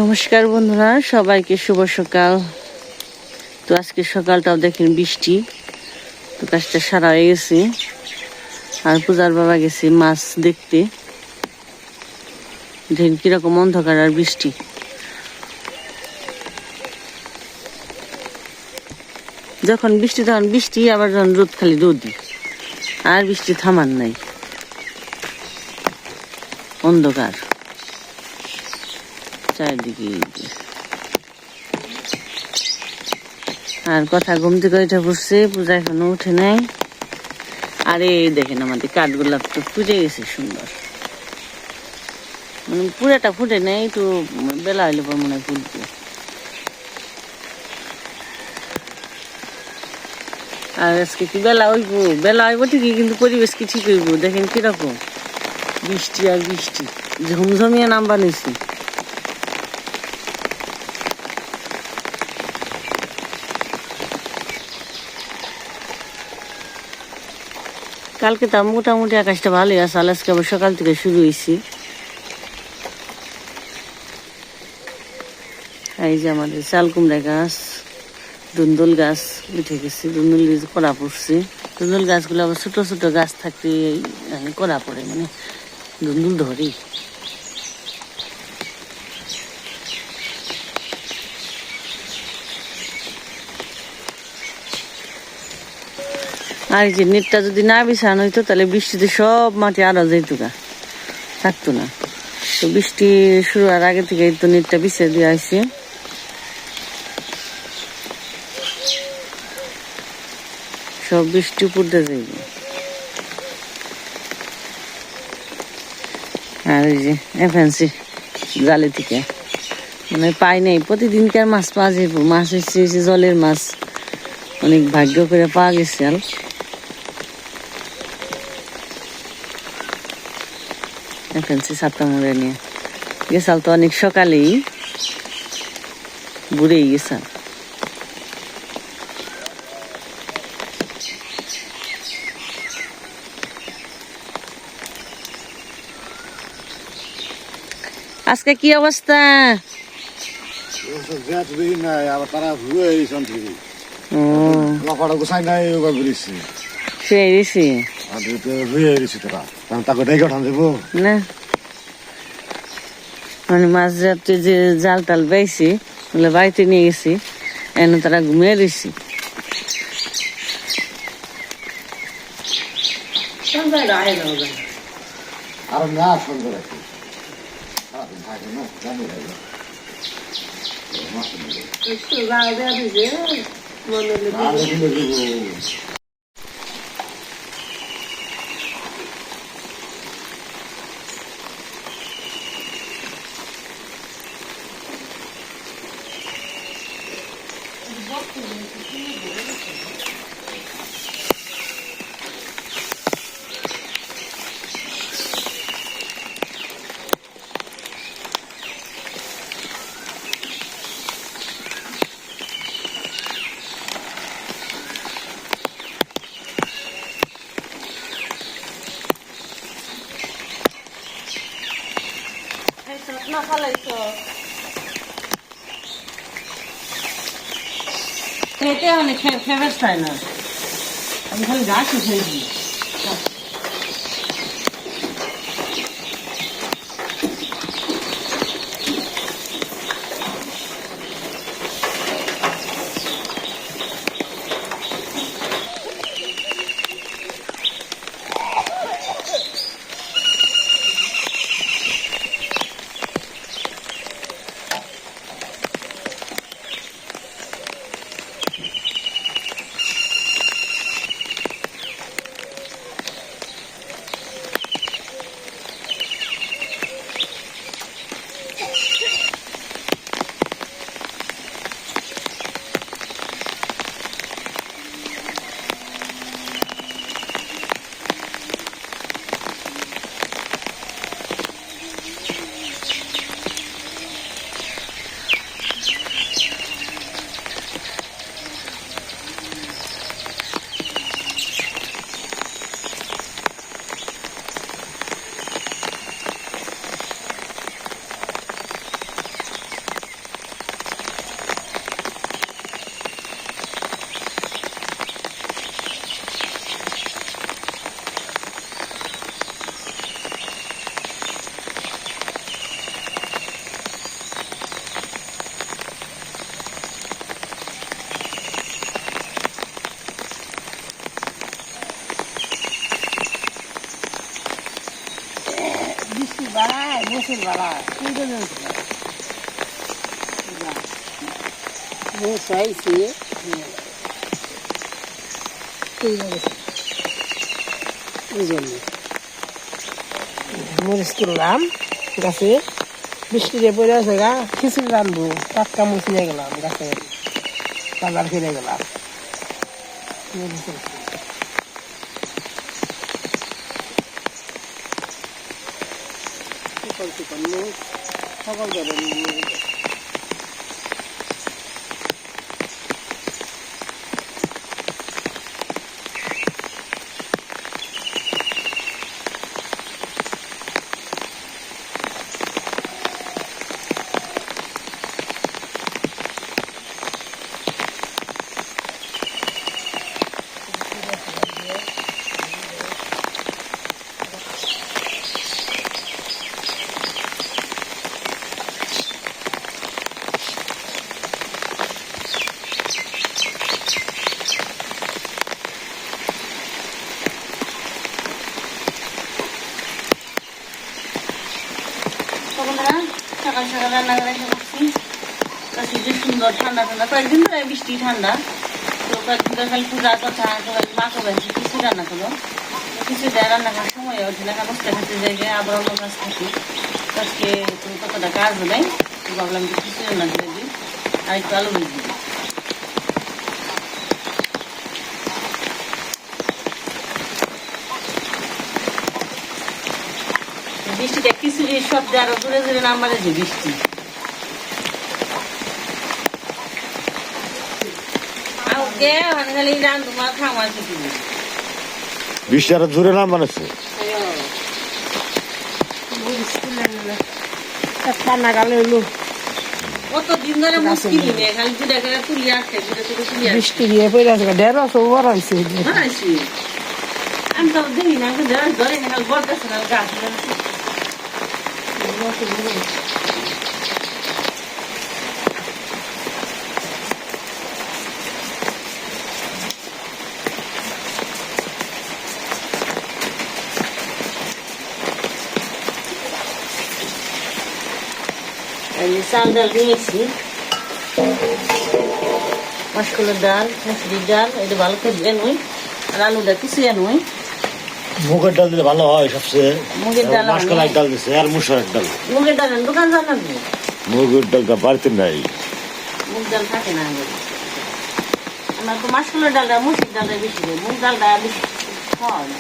নমস্কার বন্ধুরা, সবাইকে শুভ সকাল। তো আজকে সকালটাও দেখেন বৃষ্টি, তো কাজটা সারা হয়ে গেছে। আর পূজার বাবা গেছে মাছ দেখতে, দেখেন কিরকম অন্ধকার আর বৃষ্টি। যখন বৃষ্টি তখন বৃষ্টি, আবার যখন রোদ খালি রোদই, আর বৃষ্টি থামার নাই, অন্ধকার চারিদিকে। আর কথা ঘুম থেকে উঠে পড়ছে, পূজা এখনো উঠে নাই। আর এই দেখেন আমাদের কাঠগোলাপ তো ফুটে গেছে সুন্দর, মানে পুরাটা ফুটে নেই, একটু বেলা হইলে পর মনে হয় ফুটবে। আর আজকে কি বেলা হইব ঠিকই, কিন্তু পরিবেশ কি ঠিক হইব। দেখেন কিরকম বৃষ্টি আর বৃষ্টি, ঝমঝমিয়ে নাম্বার নিছি। কালকে তা মোটামুটি আকাশটা ভালোই আছে, আজকে আবার সকাল থেকে শুরু হয়েছি। এই যে আমাদের চাল কুমড়া গাছ, দুন্দুল গাছ উঠে গেছে, দুন্দুল কড়া পড়ছে। দুন্দুল গাছগুলো আবার ছোট ছোট গাছ থাকতে কড়া পড়ে, মানে দুন্দুল ধরে। আর এই যে নেটটা যদি না বিছানো হইতো, তাহলে বৃষ্টিতে সব মাটি আরো যেত গা, থাকতো না। তো বৃষ্টি শুরু হওয়ার আগে থেকে তো নেটটা বিছিয়ে দেওয়া হয়েছে। সব বৃষ্টি উপর দিয়ে যাইব। আর এই যে ফ্যান্সি জালে থেকে মানে পাই নাই, প্রতিদিনকার মাছ পাওয়া যাইব। মাছ হচ্ছে জলের মাছ, অনেক ভাগ্য করে পাওয়া গেছে। আর ফ্যান্সি সাতটা মোড়ে নিয়ে গেছাল তো অনেক সকালেই, ঘুরেই গেছাল। আজকে কি অবস্থা? মানে মাঝ রাত্রে যে জাল টাল পাইছি, বাড়িতে নিয়ে গেছি, এনে তারা ঘুমিয়ে রয়েছি। আর না সুন্দর আছে। খেতে অনেক ফেভার চাই না, আমি খালি গাছই খেয়েছি। বালা চাইছি মরিচ তুললাম গাছে বৃষ্টিতে পড়ে আছে গা খিচুড়ি রানবো টাটকা মরিচ নিয়ে গেলাম গাছে বাজার ফিরে গেলাম সকল ধরনের সকাল সকাল রান্না করে করছি যে সুন্দর ঠান্ডা ঠান্ডা কয়েকদিন ধরে বৃষ্টি ঠান্ডা তো কয়েকদিন ধরে খালি পূজার কথা মাকে বলছি কিছু রান্না করো কিছু দেয় রান্না করার সময় ওঠে না কাগজ খাতে যাই যে আবার অন্য কাজ থাকি আজকে কতটা কাজও নেই তো ভাবলাম যে কিছু রান্না করে দিই আর একটু আলু ভেজে দিই বৃষ্টিটা খিচুড়ি সব আরো দূরে দূরে নাম্বারে যে বৃষ্টি বৃষ্টি আরো জোরে নাম বানাচ্ছে ঠান্ডা কালে হইলো কতদিন ধরে মুশকিল নিয়ে খালি দুটা করে তুলি আসছে বৃষ্টি দিয়ে পড়ে আছে দেড় ওভার হয়েছে আমি তো দেখি না ধরে না খালি বলতেছে না গাছ চাল ডাল নিয়েছি মাসকলের ডাল মুসুরির ডাল এটা ভালো করে দিয়ে নই আর আলুটা কুচিয়ে নই মুগের ডাল দিলে ভালো হয় সবচেয়ে মুগের ডাল মাসকলাই ডাল দিচ্ছে আর মুসুরের ডাল মুগের ডাল দোকান যান না মুগের ডালটা বাড়িতে নাই মুগ ডাল থাকে না আমার তো মাসকলের ডালটা মুসুরির ডালটা বেশি দেয় মুগ ডালটা বেশি হয় না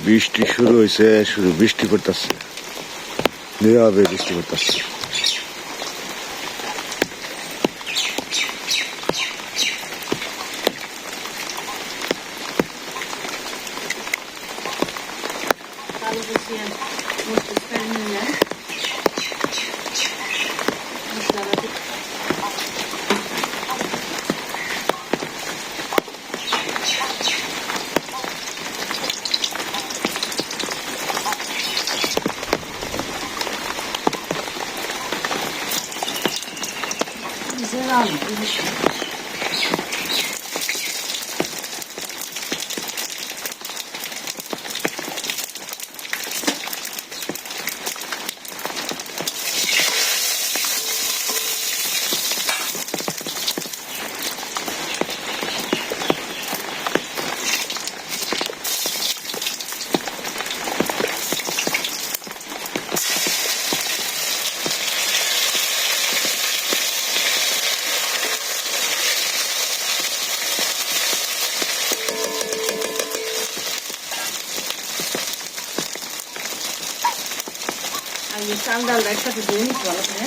বৃষ্টি শুরু হয়েছে শুরু বৃষ্টি করতেছে নীরবে বৃষ্টি করতেছে চাল ডাল একসাথে দিয়ে নিতে ভালো করে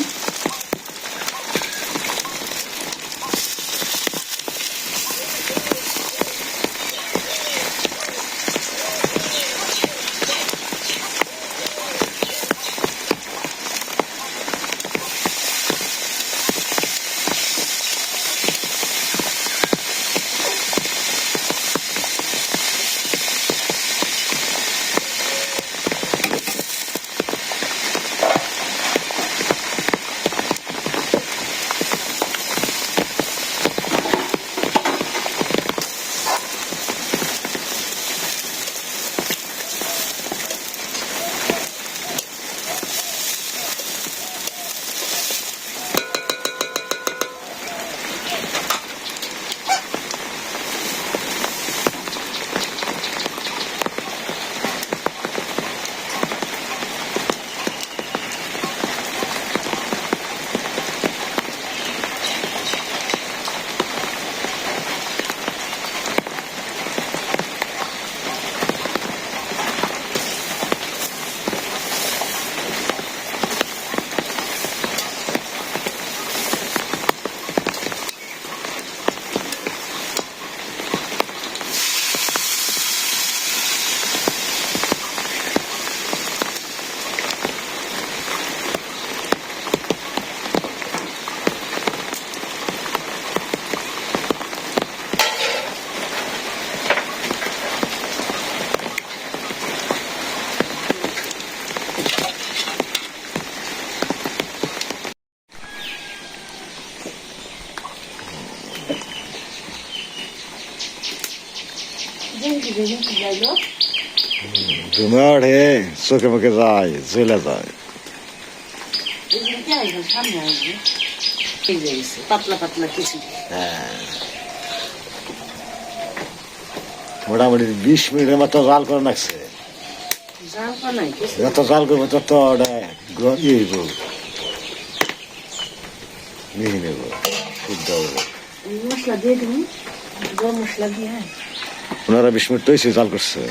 ধুমা ওঠে চোখে মুখে যায় জ্বলে যায়। সামনে আসবে এই যে গেছে, পাতলা পাতলা কিছু মোটামুটি 20 মিনিটের মতো জাল করে রাখছে। জাল বানাই কিছু যত জাল করবো তত ওটা ইয়ে হইব, মিহি নেব, শুদ্ধ হইব। মশলা দিয়ে দিন, গরম মশলা দিয়ে। হ্যাঁ 15-20 মিনিট তো জাল করছে।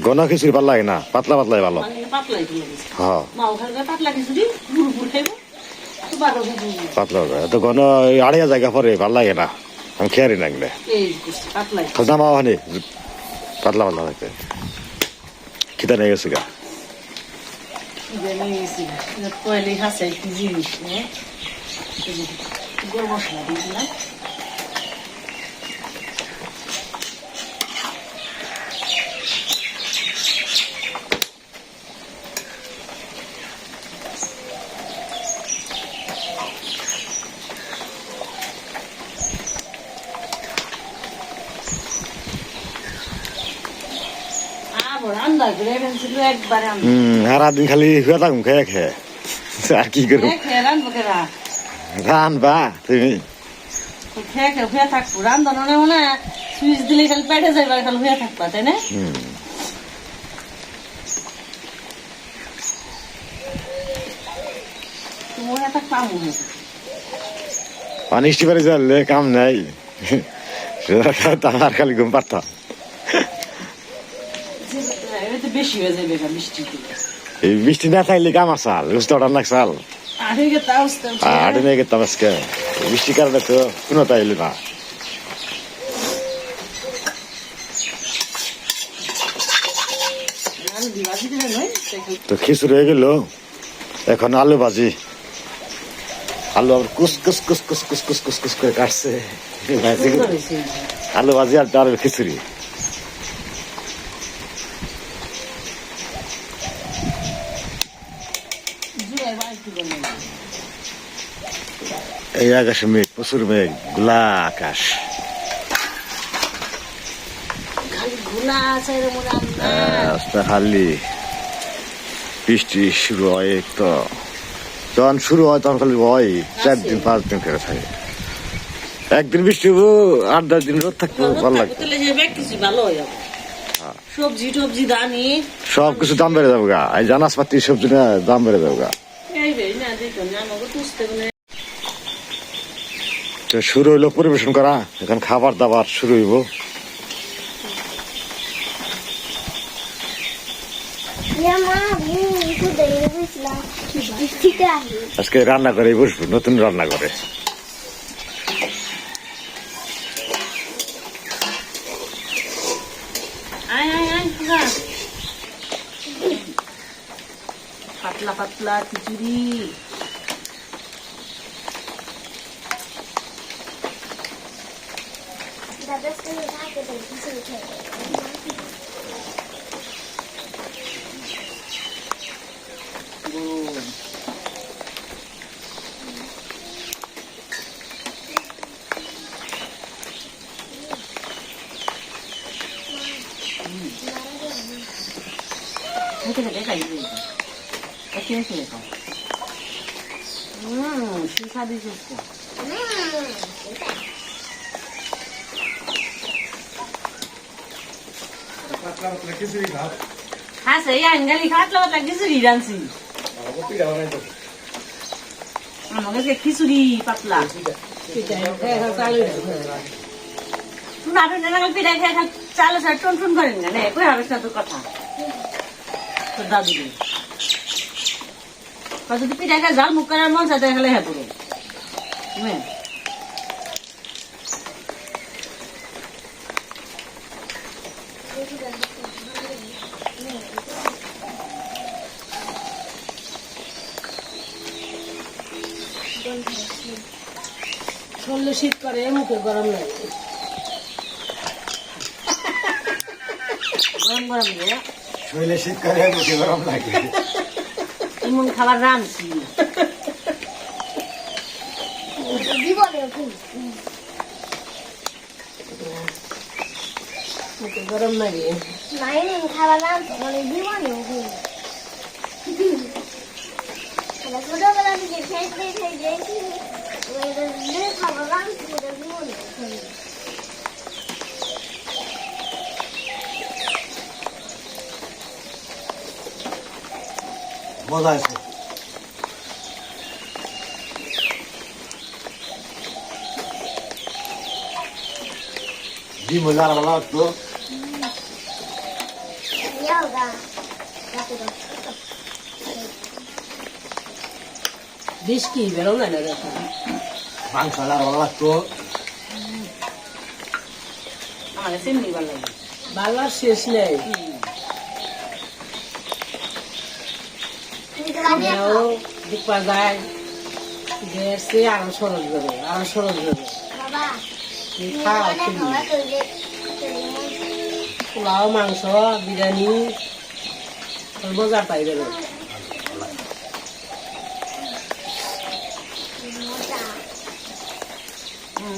গনা খিচুড়ি ভালো লাগে না, পাতলা পাতলাই ভালো। পাতলাই দিয়ে দিচ্ছে হ্যাঁ মা ওখানে পাতলা খিচুড়ি পুরো খাইব তো বারো পাতলা তো গনা আড়িয়া জায়গা পরে ভালো লাগে না, আমি খেয়ারি লাগলে এই পাতলাই খাজনা মাওয়া নি পাতলা পাতলা থাকে। খিদা নিয়ে গেছে গা। পয়লে হাসে কি জিনিস গরম মশলা দিয়েছিলাম। রান্না করে ফেলছিল একবারে সারাদিন খালি শুয়ে থাকুন খেয়ে খেয়ে, আর কি করবো। রানবো কেরা রানবা তুমি? খেয়ে খেয়ে হয়ে থাকবো, রান্ধন মনে হয় সুইচ দিলে খালি পেটে যাইবার খালি হয়ে থাকবা, তাই না? তুমি হয়ে থাকবা, আমি হয়ে থাকবো। পানি স্টিপারে যালে কাম নাই, আমার খালি ঘুম পারতাম। বেশি হয়ে যাবে বৃষ্টি, এই বৃষ্টি না থাকলে কাম আসাল বুঝতে অর্ডার না চাল আড়ে নিয়ে গেতাম আজকে। বৃষ্টির কারণে তো কোনো তাইলি না। তো খিচুড়ি হয়ে গেল, এখন আলু ভাজি। আলু আবার কুস কুস কুস কুস কুস কুস কুস কুস করে কাটছে, আলু ভাজি আর ডালের খিচুড়ি। এই আকাশে মেঘ, প্রচুর মেঘ, গোলা আকাশ। খালি বৃষ্টি শুরু হয়, তো যখন শুরু হয় তখন খালি হয় 4 দিন 5 দিন করে থাকে। একদিন বৃষ্টি হবো, 8-10 দিন রোদ থাকবো, ভালো লাগবে। সবজি টবজি দানি সবকিছু দাম বেড়ে যাবো গা, এই জানাসপাতি সবজি না দাম বেড়ে যাবো গা। তো শুরু হইলো পরিবেশন করা, এখন খাবার দাবার শুরু হইব। আজকে রান্না করে বসবো, নতুন রান্না করে। পাতলা পাতলা খিচুড়ি, খিচুড়ি পাতলা পিঠা খেয়ে চালে সার টন টন করেন না, কই হবে না তোর কথা। তোর দাদু যদি পিঠা খেয়ে জাল মুখ করার মন চাই তাহলে হ্যাঁ পুরো শরীরে শীত করে, মুখে গরম লাগে। গরম গরম দিয়ে শরীরে শীত করে, মুখে গরম লাগে। এমন খাবার রাঁধছি মুখে গরম লাগে ছোটবেলা থেকে খেতে খাবার মজা আছে ডিম হলে আর ভালো লাগতো বিষ কি বেরো না না দেখো মাংস হলে আর ভালো লাগতো আমার কাছে এমনি ভালো লাগে বাংলার শেষ নেই মেয়েও দেখবা যায় গেছে আরো সরল করে বাবা এই খাও তুমি পোলাও মাংস বিরিয়ানি মজা পাই বেরো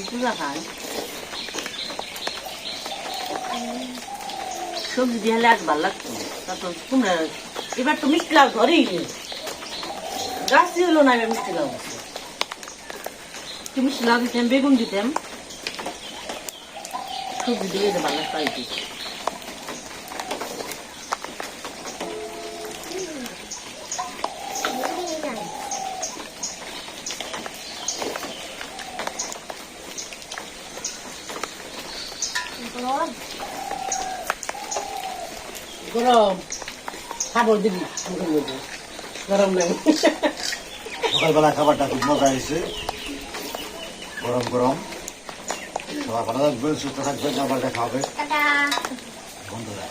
পূজা খায় সবজি দিয়ে হলে আজ ভালো লাগতো তারপর তোমরা এবার তো মিষ্টি লাউ ধরেই নেই গাছই হলো না এবার মিষ্টি লাউ একটু মিষ্টি লাউ দিতাম বেগুন দিতাম সবজি দিয়ে ভালো লাগতো আর কি গরম খাবার দিবি মুখের মধ্যে গরম লাগে সকালবেলা খাবারটা খুব মজা হয়েছে গরম গরম সবাই ভালো থাকবেন সুস্থ থাকবেন খাবারটা খাবে টাটা বন্ধুরা